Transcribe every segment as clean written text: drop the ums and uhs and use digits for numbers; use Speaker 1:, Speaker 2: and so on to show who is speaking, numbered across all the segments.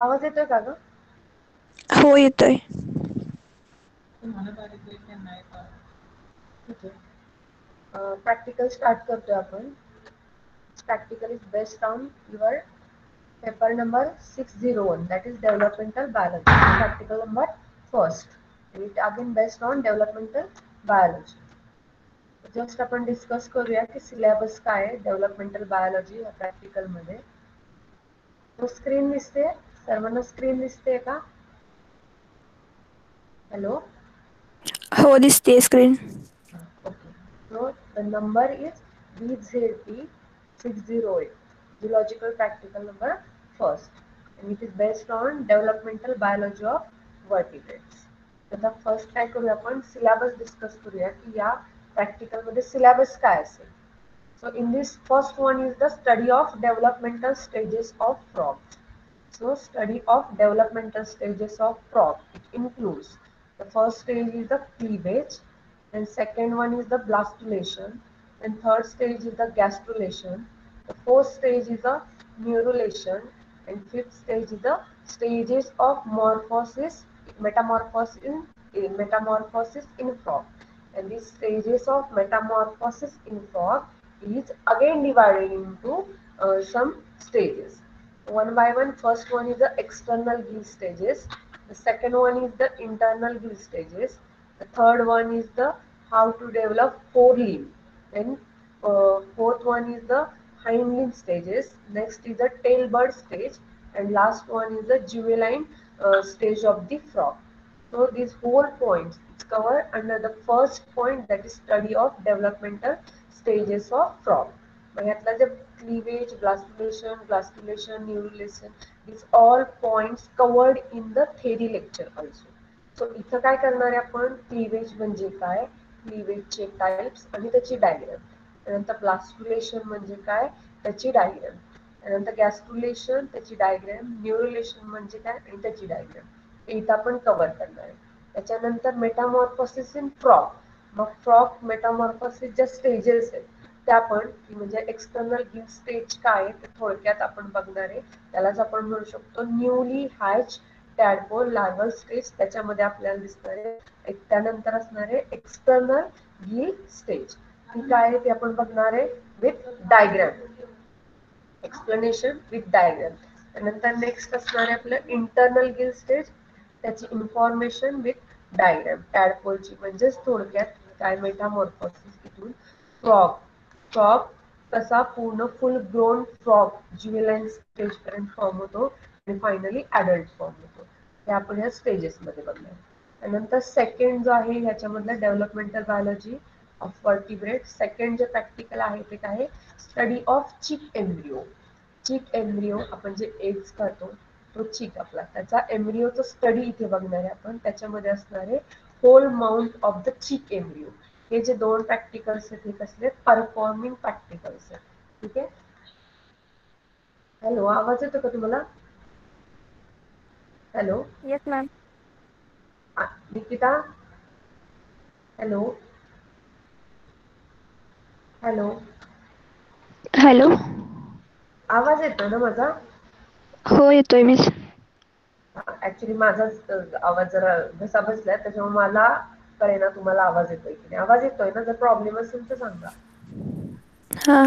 Speaker 1: आवाज येतोय का ग?
Speaker 2: हो येतोय.
Speaker 1: प्रॅक्टिकल स्टार्ट करतोय आपण. Practical is based on your paper number 601, that is developmental biology. Practical number first. It again based on developmental biology. Just आपण डिस्कस करूया की सिलेबस काय आहे डेव्हलपमेंटल बायोलॉजी या प्रॅक्टिकल मध्ये. तो स्क्रीन दिसते? सर्वांना स्क्रीन दिसते का? हॅलो.
Speaker 2: हो दिसते screen.
Speaker 1: Okay. So the number is BZT608, Zoological Practical number first, and it is based on developmental biology of vertebrates. आता फर्स्ट काय करूया आपण सिलेबस डिस्कस करूया की या प्रॅक्टिकल मध्ये सिलेबस काय असेल. So in this first one is the study of developmental stages of frogs. So study of developmental stages of frog. It includes the first stage is the cleavage, and second one is the blastulation, and third stage is the gastrulation. The fourth stage is the neurulation, and fifth stage is the stages of metamorphosis in frog. And these stages of metamorphosis in frog is again divided into some stages. One by one. First one is the external gill stages. The second one is the internal gill stages. The third one is the how to develop forelimb. Then fourth one is the hind limb stages. Next is the tailbird stage, and last one is the juvenile stage of the frog. So these whole points it's covered under the first point, that is study of developmental stages of frog. मग यातला जे cleavage, blastulation, neurulation, these all points covered in the theory lecture also. So इथं काय करणार आहे आपण cleavage म्हणजे काय, क्लिवेजचे टाइप्स आणि त्याची डायग्राम. त्यानंतर ब्लास्टुलेशन म्हणजे काय त्याची डायग्राम. त्यानंतर गॅस्ट्रुलेशन त्याची डायग्राम, न्यूरुलेशन म्हणजे काय आणि त्याची डायग्राम. इथं आपण कव्हर करणार आहे. त्याच्यानंतर मेटामॉर्फोसिस इन फ्रॉग. मग फ्रॉग मेटामॉर्फोसिस ज्या स्टेजेस आहेत त्या पण म्हणजे एक्सटर्नल गिल स्टेज काय आहे ते थोडक्यात आपण बघणार आहे. त्यालाच आपण म्हणू शकतो newly hatch tadpole larval stage. त्याच्यामध्ये आपल्याला दिसणार आहे त्यानंतर असणार आहे एक्सटर्नल गिल स्टेज. ती काय आहे ते आपण बघणार आहे with diagram, explanation with diagram. त्यानंतर नेक्स्ट असणार आहे आपलं इंटरनल गिल स्टेज, त्याची इन्फॉर्मेशन विथ डायग्राम. टॅडपोलची म्हणजेच थोडक्यात काय मेटामॉर्फोसिस इथून फ्रॉग, फ्रॉग कसा पूर्ण फुल ग्रोन फ्रॉग ज्युवेलाइन स्टेज पर्यंत फॉर्म होतो आणि फायनली ऍडल्ट फॉर्म होतो. हे आपण या स्टेजेस मध्ये बघणार. त्यानंतर सेकंड जो आहे ह्याच्यामधला developmental biology of vertebrate. Second जे प्रॅक्टिकल आहे ते काय आहे study of chick embryo. Chick embryo आपण जे एग्स खातो तो चिक आपला, त्याचा एम्ब्रिओचा स्टडी इथे बघणार आहे आपण. त्याच्यामध्ये असणार आहे whole mount of the chick embryo. हे जे दोन प्रॅक्टिकल्स आहेत हे कसले परफॉर्मिंग प्रॅक्टिकल्स आहेत. ठीक आहे. हॅलो, आवाज येतो का तुम्हाला? Hello
Speaker 2: yes ma'am.
Speaker 1: Nikita, hello hello.
Speaker 2: Hello.
Speaker 1: आवाज येतोय ना माझा?
Speaker 2: हो येतोय मिस.
Speaker 1: ऍक्च्युली माझाच आवाज जरा घसा बसलाय त्याच्यामुळे मला कळेना तुम्हाला आवाज येतोय की नाही. आवाज येतोय ना? जर प्रॉब्लेम असेल तर सांगा.
Speaker 2: हा.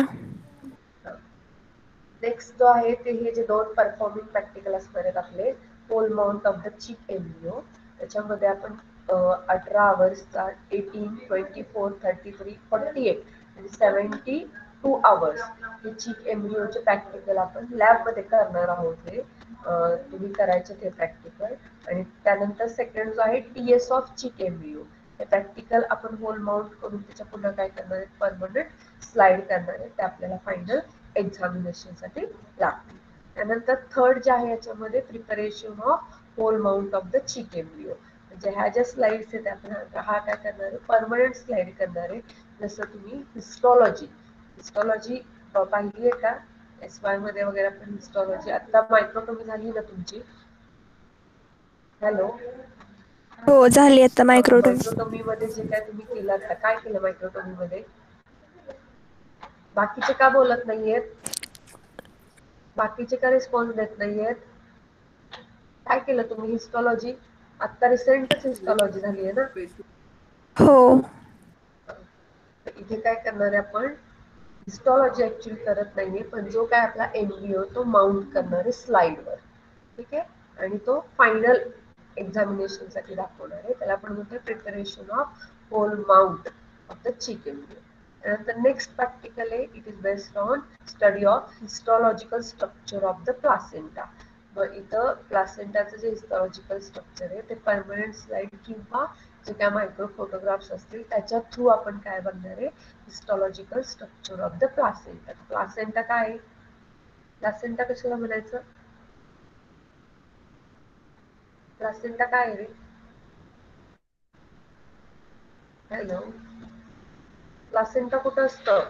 Speaker 1: नेक्स्ट जो आहे ते हे जे दोन परफॉर्मिंग प्रॅक्टिकल असणार आहेत आपले whole mount of the chick embryo. त्याच्यामध्ये आपण 18 आवर्सचा 18, 24, 33, 48 आणि 72 आवर्स हे चिक एम्ब्रिओचे प्रॅक्टिकल आपण लॅब मध्ये करणार आहोत. हे तुम्ही करायचे ते प्रॅक्टिकल. आणि त्यानंतर सेकंड जो आहे टीएस ऑफ चिक एम्ब्रिओ. हे प्रॅक्टिकल आपण होल माउंट करून त्याच्या पुन्हा काय करणार आहे परमनंट स्लाइड करणार आहे. ते आपल्याला फायनल एक्झामिनेशन साठी लागतील. त्यानंतर थर्ड जे आहे याच्यामध्ये preparation of whole mount of the chick embryo. म्हणजे ह्या ज्या स्लाइड्स आहेत आपण हा काय करणार आहे परमनंट स्लाइड करणार आहे. जसं तुम्ही हिस्टॉलॉजी, हिस्टॉलॉजी पाहिली आहे का? SY मध्ये वगैरे पण हिस्टॉलॉजी आता मायक्रोटोमी झाली ना तुमची? हॅलो.
Speaker 2: हो झाली आता मायक्रोटॉमी.
Speaker 1: मायक्रोटोमी मध्ये जे काय तुम्ही केलं आता काय केलं मायक्रोटोमी मध्ये? बाकीचे का बोलत नाहीयेत? बाकीचे का रिस्पॉन्स देत नाहीयेत? केलं तुम्ही हिस्टॉलॉजी? आता रिसेंटच हिस्टॉलॉजी झाली आहे ना.
Speaker 2: हो.
Speaker 1: इथे काय करणार आहे आपण, हिस्टॉलॉजी ऍक्च्युअली करत नाहीये, पण जो काय आपला एमबीओ तो माउंट करणार आहे स्लाइडवर. ठीक आहे, आणि तो फायनल एक्झामिनेशन साठी दाखवणार आहे. त्याला आपण म्हणतो preparation of whole mount of the chick embryo. त्यानंतर नेक्स्ट प्रॅक्टिकल आहे, it is based on study of histological structure of the placenta. मग इथं प्लासेंटाचं जे हिस्टॉलॉजिकल स्ट्रक्चर आहे ते परमनंट स्लाइड किंवा जे काय मायक्रो फोटोग्राफ्स असतील त्याच्या थ्रू आपण काय बघणार आहे, histological structure of the placenta. Placenta काय आहे, प्लासेंटा कशाला म्हणायचं, प्लासेंटा काय आहे रे? हॅलो, प्लासेंटा कुठं असतं?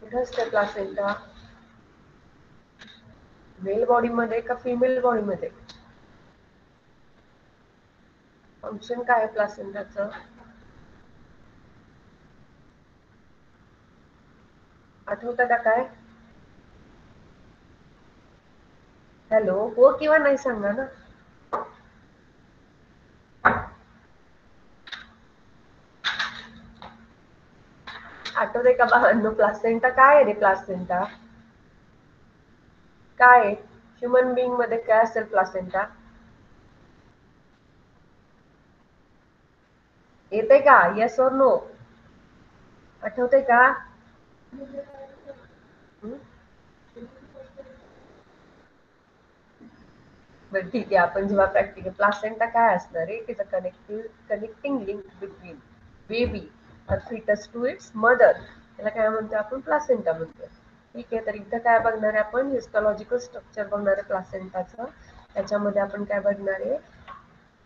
Speaker 1: कुठं असतं प्लासेंटा? मेल बॉडी मध्ये का फिमेल बॉडी मध्ये? फंक्शन काय आहे प्लासेंटाचं? आठवतं का काय? हॅलो, हो किंवा नाही सांगा ना. आठवतंय का बाळांनो, प्लासेंटा काय आहे रे? प्लासेंटा काय आहे? ह्युमन बिंग मध्ये काय असेल प्लासेंटा? येते का? येस और नो? आठवतंय का? बरं ठीक आहे, आपण जेव्हा प्रॅक्टिकल प्लासेंटा काय असणार आहे, it is a connecting link between baby और फिटस टू इट्स मदर. त्याला काय म्हणतो आपण? प्लासेंटा म्हणतो. ठीक आहे, तर इथं काय बघणार आहे आपण, हिस्टॉलॉजिकल स्ट्रक्चर बघणार आहे प्लासेंटाचं. त्याच्यामध्ये आपण काय बघणार आहे,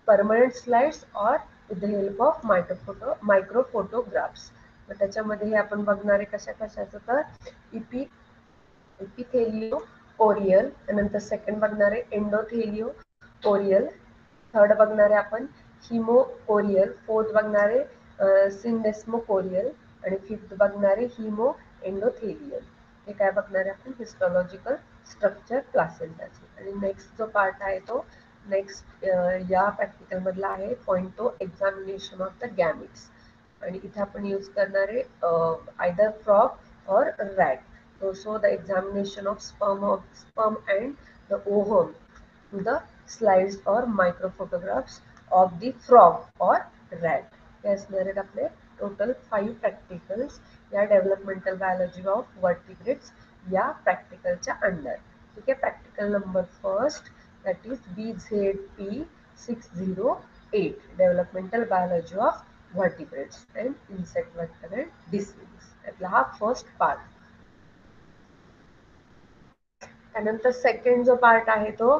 Speaker 1: परमनंट स्लाइड्स और with the help of micro photographs. मग त्याच्यामध्ये आपण बघणार आहे कशा कशाचं, तर इपिथेलियो ओरियल, त्यानंतर सेकंड बघणार आहे एंडोथेलियो ओरियल, थर्ड बघणार आहे आपण हिमो ओरियल, फोर्थ बघणार आहे सिंडेस्मो ओरियल, आणि फिफ्थ बघणार आहे हिमो एंडोथेलियल. हे काय बघणार आहे आपण, हिस्टॉलॉजिकल स्ट्रक्चर प्लासेंटाचे. आणि नेक्स्ट जो पार्ट आहे तो नेक्स्ट या प्रॅक्टिकल मधला आहे पॉइंट तो एक्झामिनेशन ऑफ द गॅमिट्स. आणि इथे आपण यूज करणार आहे आयदर फ्रॉग और rat. So the examination of sperm and the ovum to the slides or micro photographs of the frog or rat. हे असणार आहेत आपले टोटल 5 प्रॅक्टिकल्स या डेव्हलपमेंटल बायोलॉजी ऑफ वर्टिब्रेट्स या प्रॅक्टिकलच्या अंडर. ठीक आहे, practical number first that is BZP 608 developmental biology of vertebrates and insect vector and disease. यातला हा फर्स्ट पार्ट. त्यानंतर सेकंड जो पार्ट आहे तो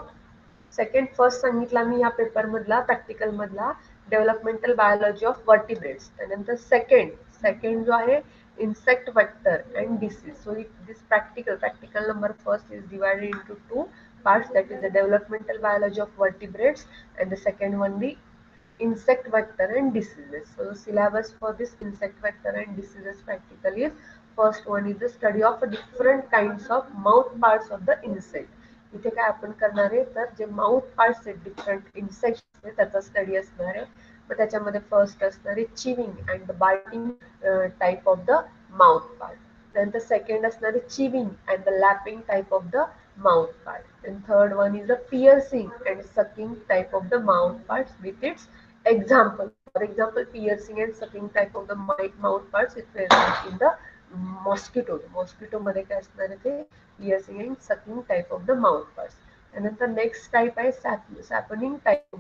Speaker 1: सेकंड, फर्स्ट सांगितला मी या पेपर मधला प्रॅक्टिकल मधला डेव्हलपमेंटल बायोलॉजी ऑफ वर्टिब्रेट्स. त्यानंतर सेकंड जो आहे insect vector and disease. So this practical number first is divided into 2 parts, that is the developmental biology of vertebrates, and the second one the insect vector and diseases. So the syllabus for this insect vector and diseases practical is, first one is the study of different kinds of mouth parts of the insect. इथे काय आपण करणार आहे, तर जे mouth parts आहेत different insect त्याचा study असणार आहे. मग त्याच्यामध्ये फर्स्ट असणार आहे chewing and biting type of the mouth part. त्यानंतर सेकंड असणार आहे chewing and the lapwing type of the mouth part. And third one is the piercing and sucking type of the mouth parts with its example. For example, piercing and sucking type of the mouth parts is present in the mosquito. Mosquito मध्ये काय असणार आहे ते piercing and sucking type of the mouth parts. त्यानंतर next type आहे सॅपनिंग type,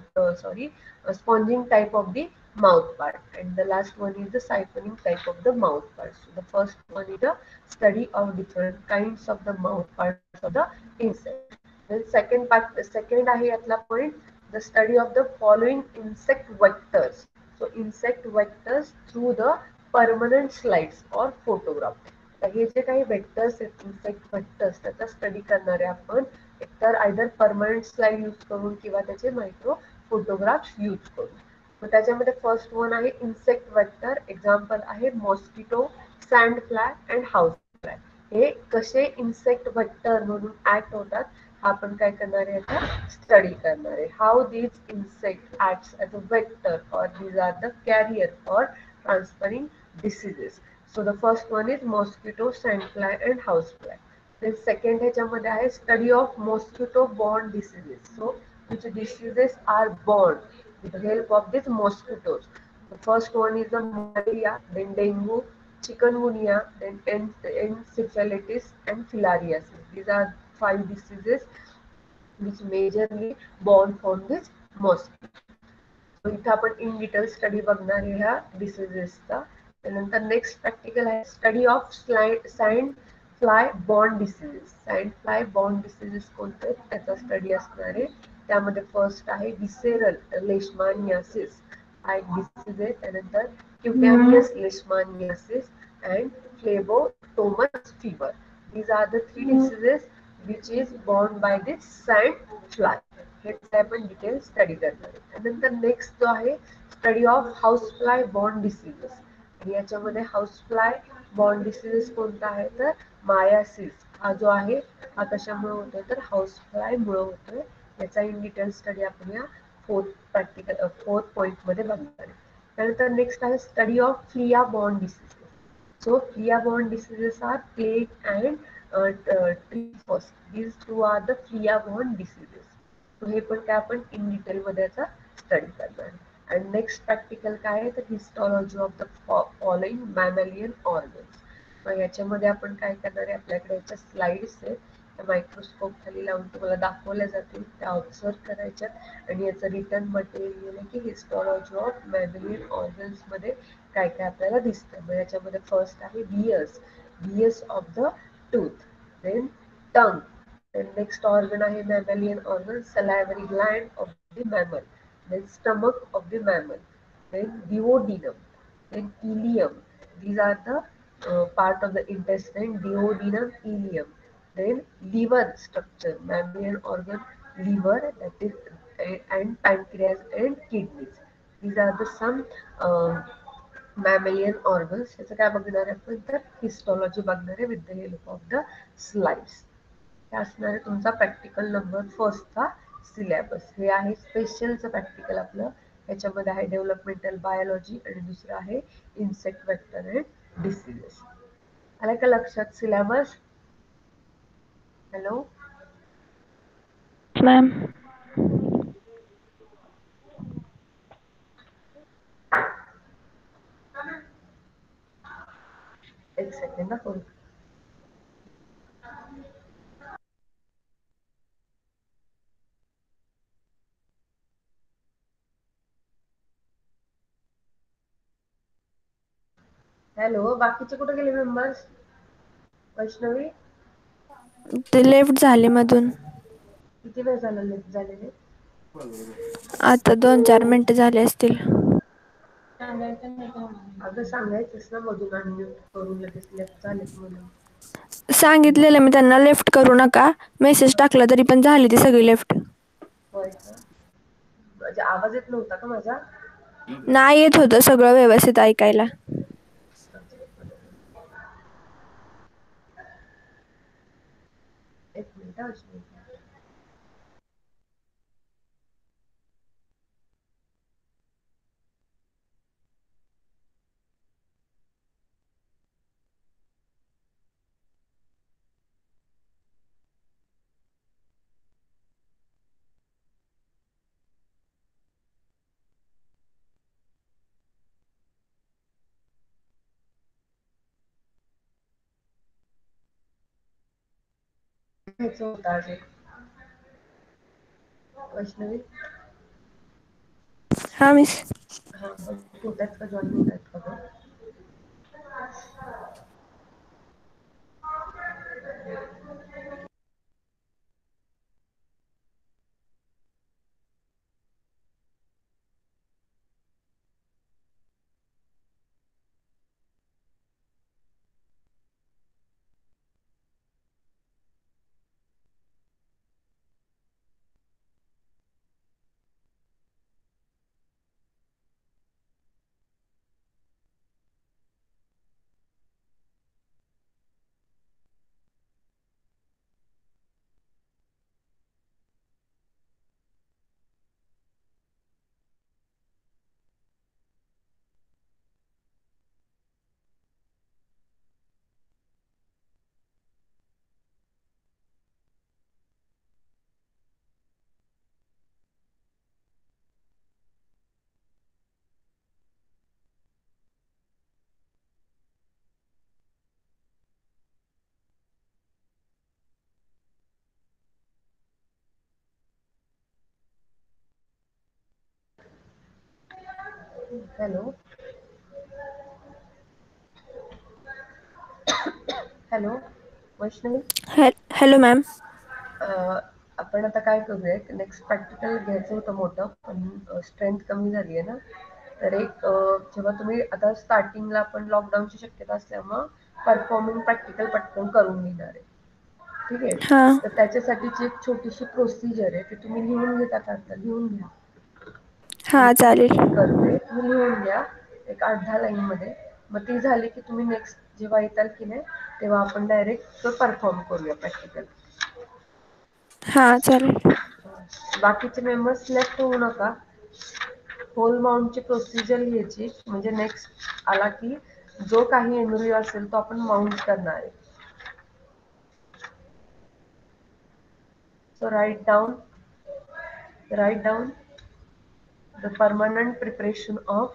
Speaker 1: sponging type of the mouth part, and the last one is the siphoning type of the mouth parts. So the first one is the study of different kinds of the mouth parts of the insect. Then second आहे यातला point, the study of the following insect vectors. So insect vectors through the permanent slides or photograph. हे जे काही vectors आहेत insect vectors त्याचा study करणार आहे आपण, एकतर आयदर परमनंट स्लाइड यूज करून किंवा त्याचे मायक्रो फोटोग्राफ्स यूज करून. मग त्याच्यामध्ये फर्स्ट वन आहे इन्सेक्ट वेक्टर. एक्झाम्पल आहे mosquito, sand fly and house fly. हे कसे इन्सेक्ट व्हेक्टर म्हणून ऍक्ट होतात हा आपण काय करणार आहे आता स्टडी करणार आहे. How these insect acts as a vector और these are the carrier for transferring diseases. So the first one is mosquito, sandfly and housefly. then second ह्याच्यामध्ये आहे study of mosquito born diseases. So which diseases are born with the help of these mosquitoes. The first one is the malaria, then dengue, chikungunya, then encephalitis and filariasis. These are 5 diseases which majorly born from this mosquito. So इथं आपण in detail study बघणार आहे ह्या डिसीजेसचा. त्यानंतर next practical आहे study of sand fly borne diseases. Sand fly borne diseases कोणते त्याचा स्टडी असणार आहे. त्यामध्ये फर्स्ट आहे विसेरल लेशमानियासिस हा एक डिसीज आहे. त्यानंतर cutaneous leishmaniasis and phlebotomus fever. these are the 3 diseases which is borne by this sand fly. हे आपण डिटेल स्टडी करणार आहे. त्यानंतर नेक्स्ट जो आहे study of house fly borne diseases. आणि याच्यामध्ये हाऊस फ्लाय बॉर्न डिसीजेस कोणता आहे तर मायासिस हा जो आहे हा कशामुळे होतोय तर हाऊस फ्लाय मुळे होतोय. याचा इन डिटेल स्टडी आपण या फोर्थ पॉइंट मध्ये बघणार आहे. त्यानंतर नेक्स्ट आहे study of Phulia born diseases. So flea-borne diseases are plague and typhus. These two are the flea-borne diseases. So हे पण काय आपण इन डिटेल मध्ये याचा स्टडी करणार. आणि नेक्स्ट प्रॅक्टिकल काय आहे तर हिस्टॉलॉजी ऑफ द फॉलोइंग मॅमॅलियन ऑर्गन्स. मग याच्यामध्ये आपण काय करणार आहे आपल्याकडे याच्या स्लाइड्स आहेत त्या मायक्रोस्कोप खाली लावून तुम्हाला दाखवल्या जातील त्या ऑब्झर्व करायच्या आणि याचं रिटर्न मटेरियल आहे की हिस्टॉलॉजी ऑफ मॅमॅलियन ऑर्गन्स मध्ये काय काय आपल्याला दिसतं. मग याच्यामध्ये फर्स्ट आहे बियस of the tooth, then tongue, then next organ आहे mammalian organ salivary gland of the mammal, then stomach of the mammal, then duodenum, then ileum. These are the part of the intestine, duodenum, ileum. Then liver structure, mammalian organ liver, that is and pancreas and kidneys. These are the some mammalian organs. याचं काय बघणार आहे आपण तर histology बघणार आहे with the help of the slides. हे असणार आहे तुमचा प्रॅक्टिकल नंबर फर्स्टचा सिलेबस. हे आहे स्पेशलचं प्रॅक्टिकल आपलं. याच्यामध्ये आहे डेव्हलपमेंटल बायोलॉजी आणि दुसरं आहे इन्सेक्ट वेक्टर अँड डिसीजेस. आलं का लक्षात सिलेबस? Hello
Speaker 2: ma'am.
Speaker 1: एक सेकंड ना फोन. हॅलो बाकीचे कुठे गेले मेंबर्स? वैष्णवी
Speaker 2: ते लेफ्ट झाले मधून.
Speaker 1: किती वेळ झाला लेफ्ट झालेले?
Speaker 2: आता 2-4 मिनिटं झाले असतील.
Speaker 1: अगं सांगायचंच ना मधून अनम्यूट करून लगेच लेफ्ट झालेत म्हणून.
Speaker 2: सांगितलेलं मी त्यांना लेफ्ट करू नका. मेसेज टाकला तरी पण झाली ती सगळी लेफ्ट.
Speaker 1: होय का? म्हणजे आवाज येत नव्हता का माझा?
Speaker 2: नाही येत होतं सगळं व्यवस्थित ऐकायला.
Speaker 1: एक मिनिट अश्विनी. घ्यायचं होतं अजून वैष्णवी.
Speaker 2: हा मिस.
Speaker 1: हा होतात का जॉईन होतात का बघ. Hello hello Vaishnavi.
Speaker 2: Hello ma'am.
Speaker 1: आपण आता काय करूयात, नेक्स्ट प्रॅक्टिकल घ्यायचं होतं मोठं, पण स्ट्रेंथ कमी झाली आहे ना, तर एक जेव्हा तुम्ही आता स्टार्टिंगला आपण लॉकडाऊनची शक्यता असल्यामुळं परफॉर्मिंग प्रॅक्टिकल पटकन करून घेणार आहे. ठीक आहे,
Speaker 2: हां
Speaker 1: तर त्याच्यासाठीची एक छोटीशी प्रोसिजर आहे, ती तुम्ही लिहून घेता का? आता लिहून घ्या. मी
Speaker 2: हां चालेल.
Speaker 1: पीपीटी करते, तुम्ही लिहून घ्या एक 8-10 लाईनमध्ये. मग ती झाली की तुम्ही नेक्स्ट जेव्हा येताल की नाही, तेव्हा आपण डायरेक्ट परफॉर्म करूया प्रॅक्टिकल.
Speaker 2: हां चालेल.
Speaker 1: बाकीचे मेंबर्स लेफ्ट होऊ नका. होल माउंटची प्रोसिजर लिहायची, म्हणजे नेक्स्ट आला की जो काही एम्ब्रियो असेल तो आपण माउंट करणार आहे. So write down the permanent preparation of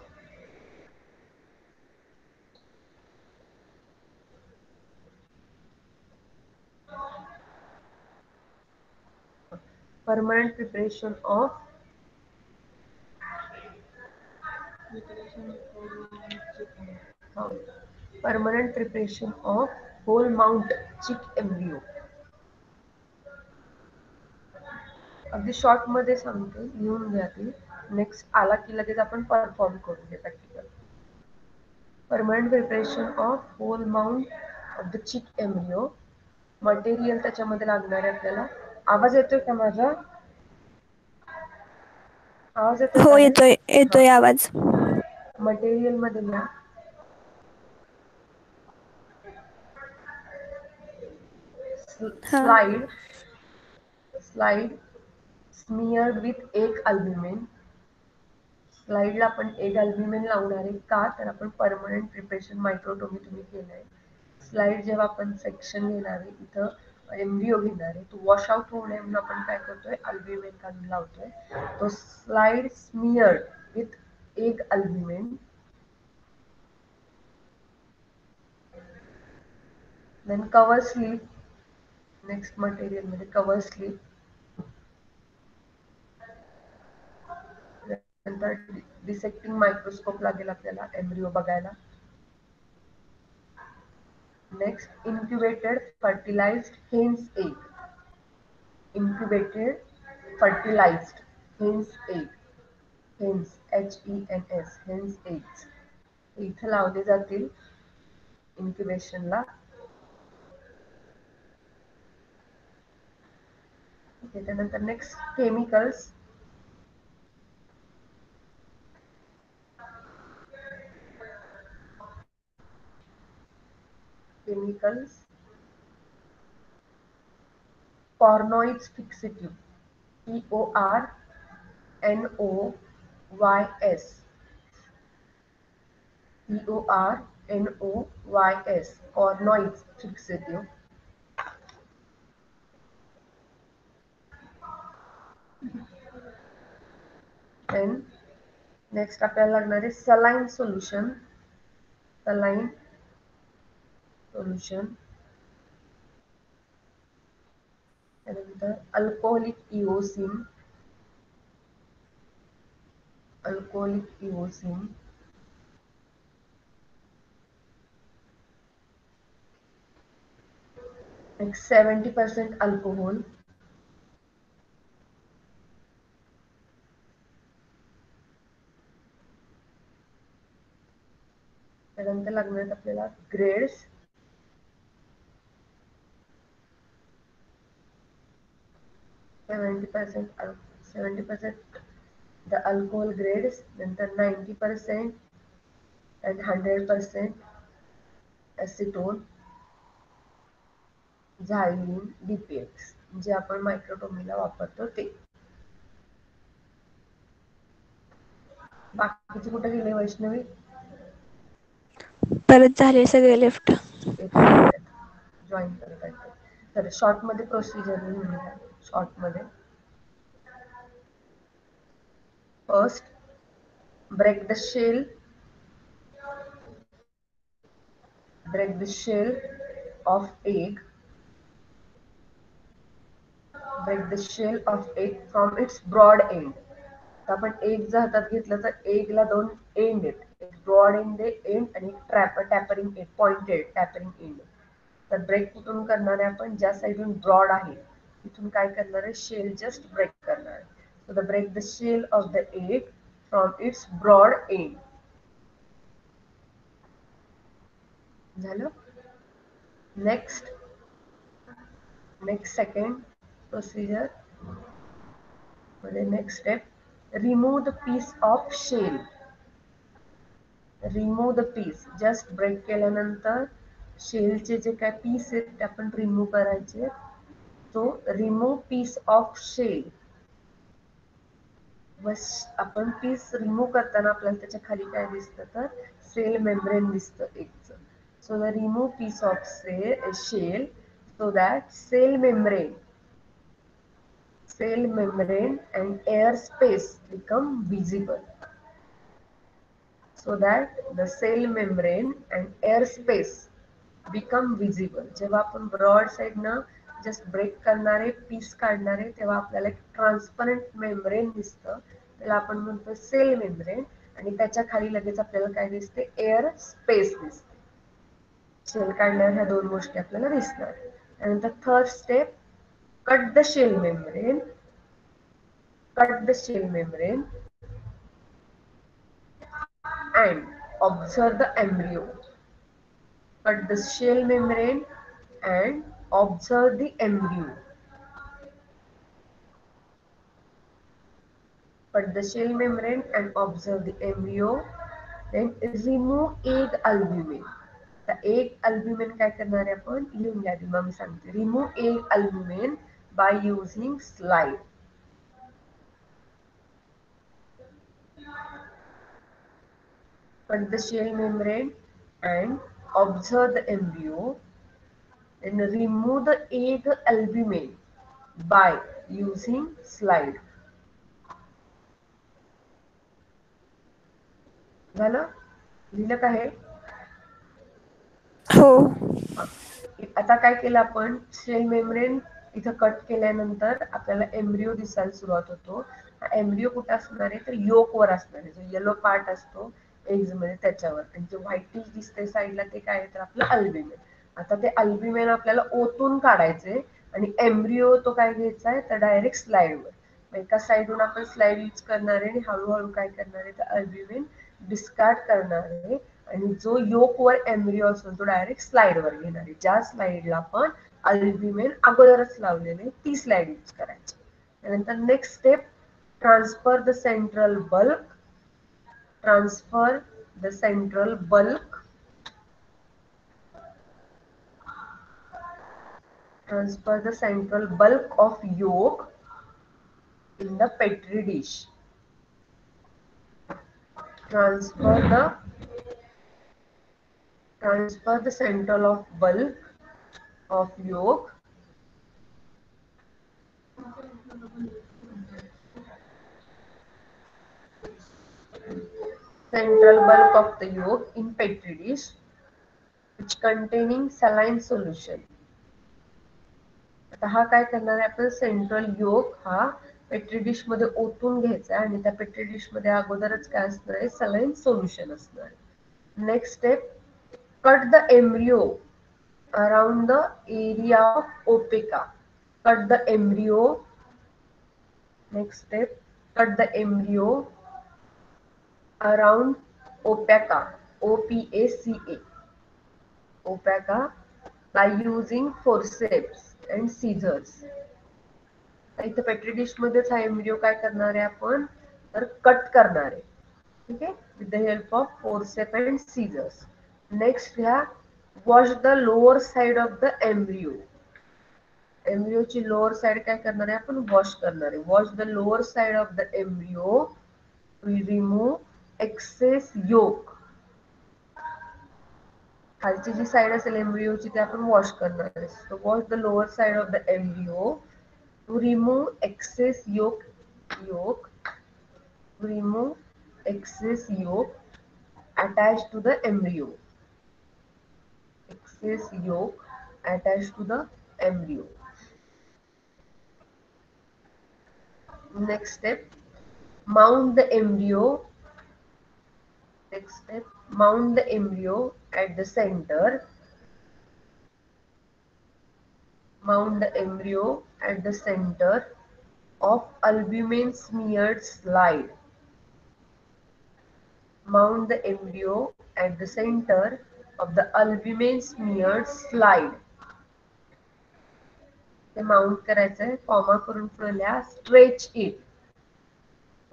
Speaker 1: permanent preparation of permanent preparation of whole mount chick embryo. अगदी शॉर्ट मध्ये सांगते, लिहून घ्या ती. नेक्स्ट आला की लगेच आपण परफॉर्म करू हे practical. Permanent preparation of whole mount of the chick embryo. Material त्याच्यामध्ये लागणार आहे आपल्याला. आवाज येतोय का माझा? आवाज येतोय
Speaker 2: हो
Speaker 1: का रे?
Speaker 2: येतोय
Speaker 1: हा.
Speaker 2: येतोय आवाज.
Speaker 1: मटेरियल मध्ये ना
Speaker 2: हां
Speaker 1: slide smeared with egg albumin. स्लाइडला आपण एग अल्ब्युमिन लावणार आहे का, तर आपण परमनंट प्रिपरेशन मायक्रोटोमी तुम्ही केलंय. स्लाइड जेव्हा आपण सेक्शन घेणार आहे, इथं एम्ब्रियो घेणार आहे, तो वॉश आउट होऊ नये म्हणून आपण काय करतोय, अल्ब्युमिन काढून लावतोय. तो slide smeared with egg albumin. Then cover slip. Next material मध्ये कव्हर स्लिप. नंतर डिसेक्टिंग मायक्रोस्कोप लागेल आपल्याला एम्ब्रियो बघायला. Next incubated fertilized hens egg. incubated fertilized hens egg. hens HENS hens eggs इथे लावले जातील इन्क्युबेशनला. त्याच्यानंतर next chemicals. Cornoids fixative. PORNOYS. PORNOYS. Cornoids fixative. Then next आपल्याला लागणार आहे सलाईन सोल्युशन. Saline solution. त्यानंतर alcoholic eosin. Alcoholic eosin. Next 70% alcohol. त्यानंतर लागणार आहेत आपल्याला ग्रेड्स. 70% the alcohol grades, नंतर 90% and 100% acetone, xylene, DPX, जे आपण मायक्रोटोमीला वापरतो ते. बाकीचे कुठे गेले वैष्णवी?
Speaker 2: परत झाले सगळे लेफ्ट.
Speaker 1: येतात जॉईन करत आहेत. तर शॉर्ट मध्ये प्रोसिजर लिहून घ्या. शॉर्ट मध्ये first break the shell of egg. break the shell of egg from its broad end. तर आपण एग जर हातात घेतलं तर एगला दोन एंड आहेत, एक ब्रॉड एंड आहे एंड आणि एक tapering end, pointed tapering end. तर ब्रेक कुठून करणार आहे आपण, ज्या साईडून ब्रॉड आहे तिथून काय करणार आहे, शेल जस्ट ब्रेक करणार आहे. So the break the shell of the egg from its broad end. झालं. नेक्स्ट सेकंड प्रोसिजर मध्ये next step, remove the piece of shell. Remove the piece, just break केल्यानंतर शेलचे जे काय पीस आहेत ते आपण रिमूव्ह करायचे. तो रिमूव्ह पीस ऑफ शेल. बस आपण पीस रिमूव्ह करताना आपल्याला त्याच्या खाली काय दिसतं, तर सेल मेम्ब्रेन दिसतं एकच. So the remove piece of shell so that cell membrane and air space become visible. So that the cell membrane and air space become visible. जेव्हा आपण ब्रॉड साइड ना जस्ट ब्रेक करणारे piece काढणारे तेव्हा आपल्याला एक ट्रान्सपरंट मेम्ब्रेन दिसतं, त्याला आपण म्हणतो सेल मेम्ब्रेन, आणि त्याच्या खाली लगेच आपल्याला काय दिसते, एअर स्पेस दिसते. शेल काढल्यावर ह्या दोन गोष्टी आपल्याला दिसणार. त्यानंतर third step, cut the shell membrane and observe the embryo. Cut the shell membrane and observe the embryo. Cut the shell membrane and observe the embryo. Then remove egg albumin. The egg albumin काय करणार आहे आपण, लिहून घ्या, मग मी सांगते. Remove egg albumin by using slide. Cut the shell membrane and observe the embryo, and remove the egg albumin by using slide. झालं, लिहिलं का हे?
Speaker 2: हो.
Speaker 1: आता काय केलं आपण, शेल मेम्ब्रेन इथं कट केल्यानंतर आपल्याला एम्ब्रिओ दिसायला सुरुवात होतो. एम्ब्रिओ कुठं असणार आहे, तर योक वर असणार आहे. जो येलो पार्ट असतो एग्ज मध्ये त्याच्यावर, आणि जे व्हाईटिश दिसते साईडला ते काय आहे, तर आपलं अल्ब्युमिन. आता ते अल्ब्युमिन आपल्याला ओतून काढायचे आणि एम्ब्रिओ तो काय घ्यायचा आहे, तर डायरेक्ट स्लाइडवर. एका साईडून आपण स्लाइड यूज करणार आहे आणि हळूहळू काय करणार आहे, तर अल्ब्युमिन डिस्कार्ड करणार आहे, आणि जो योक वर एम्ब्रिओ असतो तो डायरेक्ट स्लाइड वर घेणार आहे. ज्या स्लाइडला आपण अल्ब्युमिन अगोदरच लावलेले ती स्लाइड यूज करायची. त्यानंतर next step, transfer the central bulk. Transfer the central bulk of yolk in the petri dish. Transfer the central of bulk of yolk in petri dish which containing saline solution. आता हा काय करणार आहे, आपण central yoke हा petri dish मध्ये ओतून घ्यायचा आहे, आणि त्या पेट्री डिश मध्ये अगोदरच काय असणार आहे, सलाईन सोल्युशन असणार आहे. Next step, cut the embryo around the area of opeca. Cut the embryo. Next step, cut the embryo around opeca. OPACA. Opeca by using forceps and scissors. इथे petri dish मध्येच हा embryo काय करणार आहे आपण, तर कट करणार आहे. ठीक आहे, with the help of forcep and scissors. Next घ्या, wash the lower side of the embryo. एम्ब्रियोची लोअर साइड काय करणार आहे आपण, वॉश करणार आहे. Wash the lower side of the embryo to remove excess yolk. खालची जी साइड असेल एम्ब्रियोची ते आपण वॉश करणार आहे. So wash the lower side of the embryo to remove excess yolk attached to the embryo. Excess yolk attached to the embryo. Next step, mount the embryo Next step, mount the embryo at the center. Mount the embryo at the center of albumin smeared slide. Mount the embryo at the center of the albumin smeared slide. ते mount करायचंय, comma करून पुढे लिहा stretch it.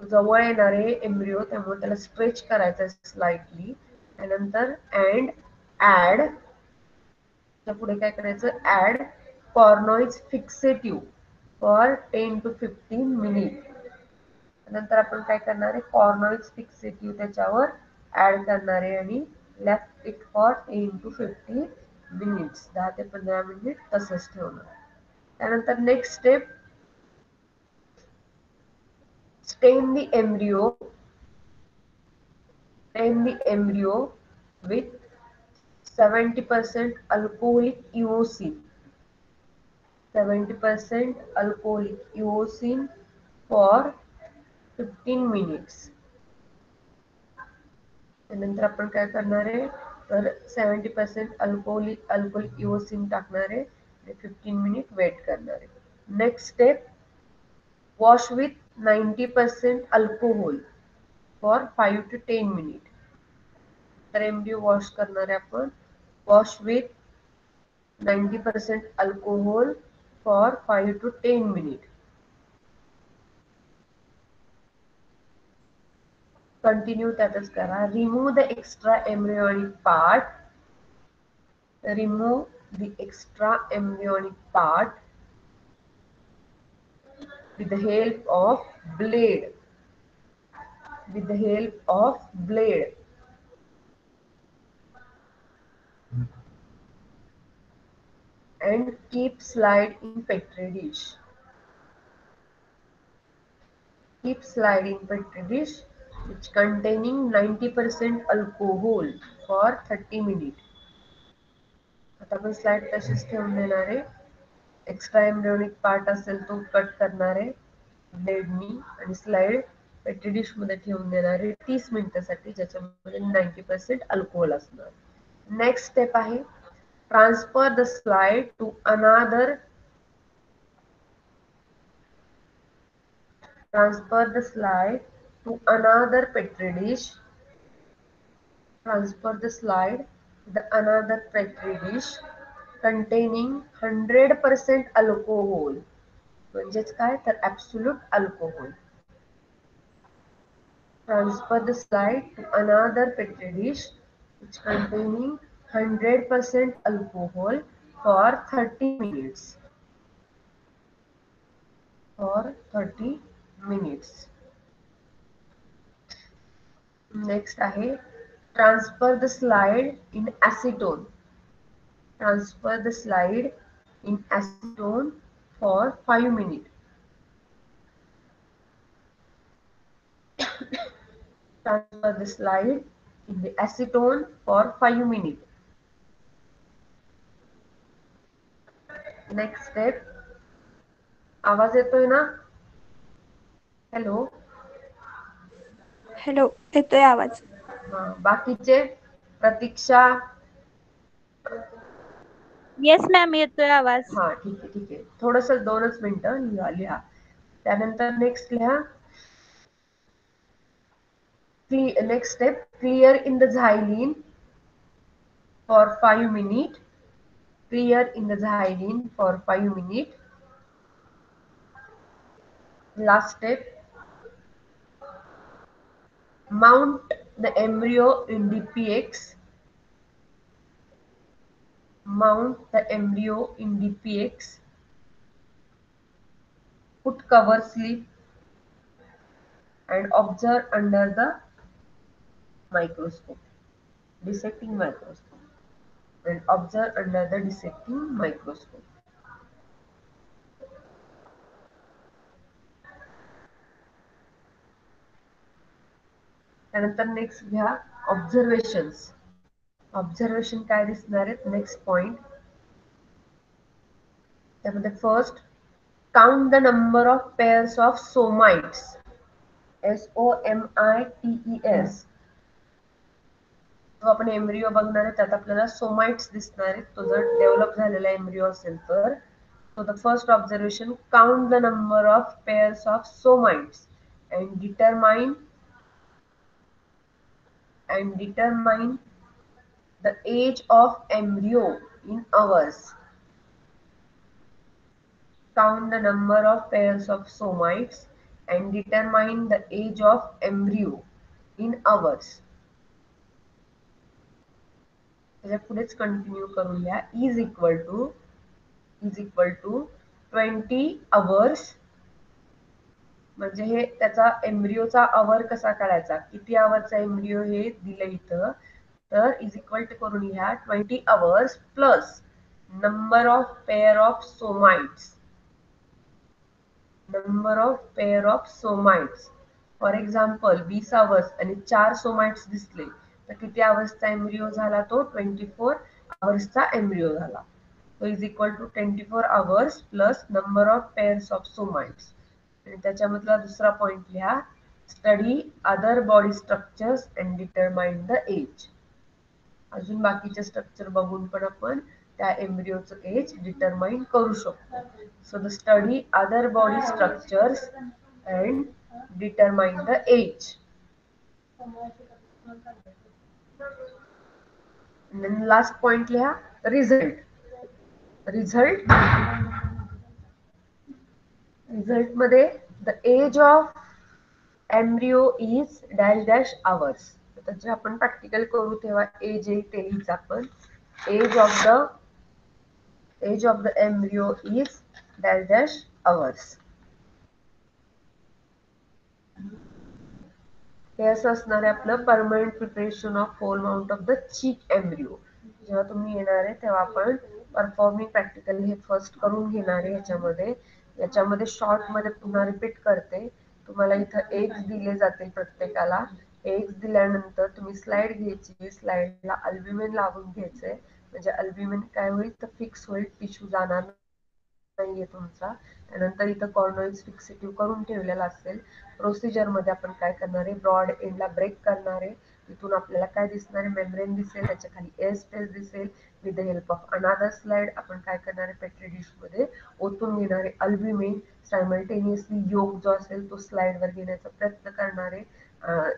Speaker 1: जवळ येणार आहे embryo, त्यामुळे त्याला स्ट्रेच करायचं स्लाइटली. त्यानंतर अँड ऍड, पुढे काय करायचं, ऍड कॉर्नोइज फिक्सेटिव्ह फॉर 10 to 15 मिनिट. नंतर आपण काय करणार आहे, कॉर्नोइज फिक्सेटिव्ह त्याच्यावर ऍड करणार आहे आणि left it for 10 to 15 minutes, 10 ते 15 मिनिट तसंच ठेवणार. त्यानंतर next step, stain the embryo with 70% alcoholic eosin. 70% alcoholic eosin for 15 minutes. त्यानंतर आपण काय करणार आहे, तर 70% अल्कोहोलिक इओसिन टाकणार आहे आणि 15 मिनिट वेट करणार आहे. Next step, wash with 90% alcohol for 5 to 10 minute. तर एम्ब्रियो वॉश करणार आहे आपण, wash with 90% alcohol for 5 to 10 minute. Continue त्यातच करा. Remove the extra embryonic part. Remove the extra embryonic part with the help of blade. With the help of blade. And keep slide in petri dish. Keep slide in petri dish which containing 90% alcohol for 30 minutes. आता आपण slide तशीच ठेवून देणार आहे. Extra embryonic part असेल तो cut करणार आहे ब्लेडनी आणि स्लाइड पेट्री डिश मध्ये ठेवून देणार आहे 30 मिनिटांसाठी, ज्याच्यामध्ये 90% अल्कोहोल असणार. नेक्स्ट स्टेप आहे, transfer the slide to another petri dish. Transfer the slide to the another petri dish containing 100% alcohol. म्हणजेच काय, तर absolute alcohol. Transfer the slide to another petri dish which containing 100% alcohol for 30 minutes. For 30 minutes. Next आहे, transfer the slide in acetone. Transfer the slide in acetone for 5 minutes. Transfer the slide in the acetone for 5 minutes. Next step, आवाज येतोय ना? Hello
Speaker 2: hello, येतोय आवाज.
Speaker 1: बाकीचे, प्रतीक्षा?
Speaker 3: Yes ma'am, येतोय आवाज.
Speaker 1: हा ठीक आहे ठीक आहे, थोडस 2च मिनिटं लिहा. त्यानंतर नेक्स्ट लिहा. Next step, clear in the xylene for 5 minutes. Clear in the xylene for 5 minutes. Last step, mount the embryo in DPX. Mount the embryo in DPX. Put cover slip and observe under the microscope, dissecting microscope, and observe under the dissecting microscope. त्यानंतर next घ्या observations. Observation काय दिसणार आहेत, next point. त्यामध्ये first, count the number of pairs of somites. SOMITES. जो आपण embryo बघणार आहे त्यात आपल्याला सोमाइट्स दिसणार आहेत. तो जर डेव्हलप झालेला एम्ब्रिओ असेल तर so the first observation, count the number of pairs of somites and determine the age of embryo in hours. Count the number of pairs of somites and determine the age of embryo in hours. त्याच्या पुढेच continue करूया. Is equal to 20 hours, म्हणजे हे त्याचा एम्ब्रिओचा आवर कसा काढायचा, किती आवरचा embryo हे दिलं इथं. तर इज इक्वल टू करून लिहा 20 hours plus number of pair of somites. For example 20 hours आणि 4 सोमाइट्स दिसले तर किती आवर्सचा एम्ब्रिओ झाला, तो 24 hours एम्ब्रिओ झाला. So is equal to 24 hours plus number of pairs of somites. आणि त्याच्यामधला दुसरा पॉइंट लिहा, study other body structures and determine the age. अजून बाकीचे स्ट्रक्चर बघून पण आपण त्या एम्ब्रिओचं एज डिटरमाइन करू शकतो. So the study other body structures and determine the age. Last point लिहा, रिझल्ट मध्ये the age of embryo is dash dash hours. त्याचे आपण प्रॅक्टिकल करू तेव्हा एज येईल ते लिहायचं आपण. Age of the embryo is dash dash hours. हे असं असणार आहे आपलं permanent preparation of whole mount of the chick embryo. जेव्हा तुम्ही येणार आहे तेव्हा आपण परफॉर्मिंग प्रॅक्टिकल हे फर्स्ट करून घेणार आहे. याच्यामध्ये शॉर्ट मध्ये पुन्हा रिपीट करते. तुम्हाला इथं एग्स दिले जातील प्रत्येकाला. एग्स दिल्यानंतर तुम्ही स्लाइड घ्यायची, स्लाइडला अल्ब्युमिन लावून घ्यायचंय, म्हणजे अल्ब्युमिन काय होईल तर फिक्स होईल, टिश्यू जाणार नाहीये तुमचा. त्यानंतर इथं कॉर्नोइड्स फिक्सेटिव्ह करून ठेवलेला असेल. प्रोसिजर मध्ये आपण काय करणार आहे, ब्रॉड एंडला ब्रेक करणार आहे. तिथून आपल्याला काय दिसणार आहे, मेम्ब्रेन दिसेल, त्याच्या खाली एअर स्पेस दिसेल. With the help of another slide आपण काय करणार आहे, पेट्री डिश मध्ये ओतून घेणार आहे अल्ब्युमिन. सायमल्टेनियसली योग जो असेल तो स्लाइड वर घेण्याचा प्रयत्न करणार आहे.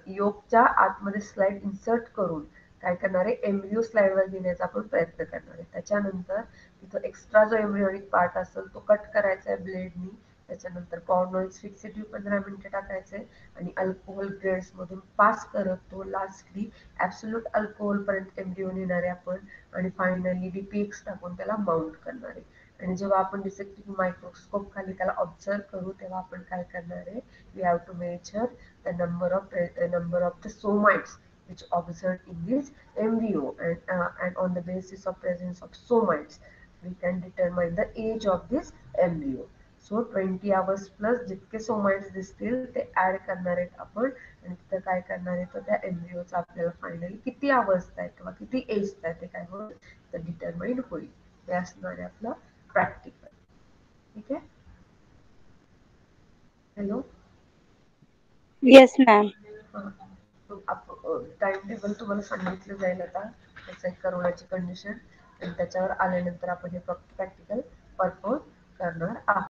Speaker 1: योगच्या आतमध्ये स्लाइड इन्सर्ट करून काय करणार आहे, एम्ब्रिओ स्लाइड वर घेण्याचा आपण प्रयत्न करणार आहे. त्याच्यानंतर तिथं एक्स्ट्रा जो एम्ब्रियोनिक पार्ट असेल तो कट करायचा आहे ब्लेडनी. त्याच्यानंतर कॉर्नोइड्स फिक्सेटिव्ह 15 मिनिटं टाकायचे आणि अल्कोहोल ग्रेड्स मधून पास करत तो लास्टली ऍब्सोल्यूट अल्कोहोल पर्यंत एम्ब्रिओ नेणार आहे आपण. आणि फायनली डीपीएक्स टाकून त्याला माउंट करणार आहे. आणि जेव्हा आपण डिसेक्टिंग मायक्रोस्कोप खाली त्याला ऑब्झर्व करू तेव्हा आपण काय करणार आहे, we have to measure the number of the somites which observed in this embryo, and on the basis of presence of somites we can determine the age of this embryo. So 20 hours plus जितके somites दिसतील ते add करणार आहेत आपण. आणि तिथं काय करणार आहे तर त्या एम्ब्रिओचा आपल्याला फायनली किती अवस्था आहे किंवा किती एज आहे ते काय होईल तर डिटरमाइन होईल. हे असणार आहे आपलं प्रॅक्टिकल. ठीक आहे. Hello.
Speaker 3: Yes ma'am.
Speaker 1: Time table तुम्हाला सांगितलं जाईल आता, त्याचं करोनाची कंडिशन, आणि त्याच्यावर आल्यानंतर आपण हे प्रॅक्टिकल परफॉर्म करणार आहोत.